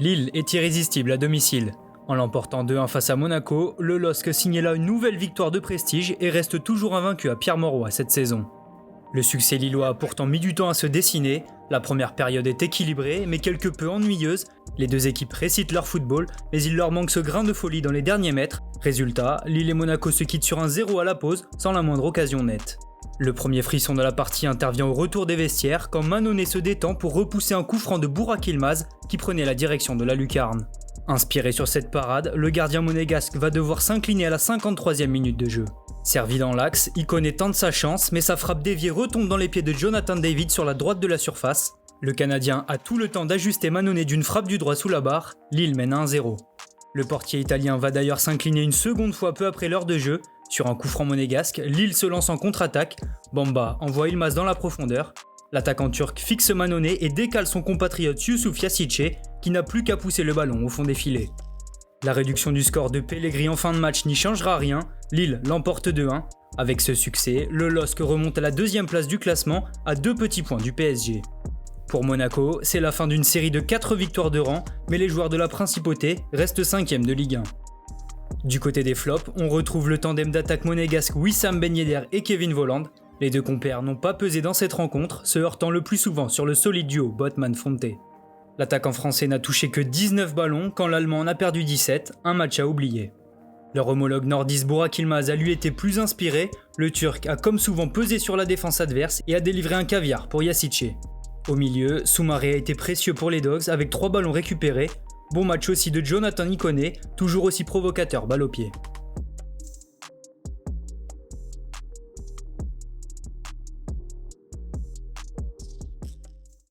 Lille est irrésistible à domicile. En l'emportant 2-1 face à Monaco, le LOSC signait là une nouvelle victoire de prestige et reste toujours invaincu à Pierre-Mauroy cette saison. Le succès lillois a pourtant mis du temps à se dessiner, la première période est équilibrée mais quelque peu ennuyeuse, les deux équipes récitent leur football mais il leur manque ce grain de folie dans les derniers mètres. Résultat, Lille et Monaco se quittent sur un 0 à la pause sans la moindre occasion nette. Le premier frisson de la partie intervient au retour des vestiaires quand Mannonnet se détend pour repousser un coup franc de Burak Yılmaz qui prenait la direction de la lucarne. Inspiré sur cette parade, le gardien monégasque va devoir s'incliner à la 53e minute de jeu. Servi dans l'axe, Ikoné tente sa chance mais sa frappe déviée retombe dans les pieds de Jonathan David sur la droite de la surface. Le Canadien a tout le temps d'ajuster Mannonnet d'une frappe du droit sous la barre, Lille mène 1-0. Le portier italien va d'ailleurs s'incliner une seconde fois peu après l'heure de jeu. Sur un coup franc monégasque, Lille se lance en contre-attaque, Bamba envoie Yılmaz dans la profondeur. L'attaquant turc fixe Mannonnet et décale son compatriote Youssouf Yassitche qui n'a plus qu'à pousser le ballon au fond des filets. La réduction du score de Pellegrini en fin de match n'y changera rien, Lille l'emporte 2-1. Avec ce succès, le LOSC remonte à la deuxième place du classement à 2 petits points du PSG. Pour Monaco, c'est la fin d'une série de 4 victoires de rang, mais les joueurs de la principauté restent 5e de Ligue 1. Du côté des flops, on retrouve le tandem d'attaque monégasque Wissam Ben Yedder et Kevin Volland. Les deux compères n'ont pas pesé dans cette rencontre, se heurtant le plus souvent sur le solide duo Botman-Fonte. L'attaquant français n'a touché que 19 ballons quand l'Allemand en a perdu 17, un match à oublier. Leur homologue nordiste Burak Yılmaz a lui été plus inspiré, le Turc a comme souvent pesé sur la défense adverse et a délivré un caviar pour Yassitche. Au milieu, Soumaré a été précieux pour les Dogs avec 3 ballons récupérés. Bon match aussi de Jonathan Ikoné, toujours aussi provocateur balle au pied.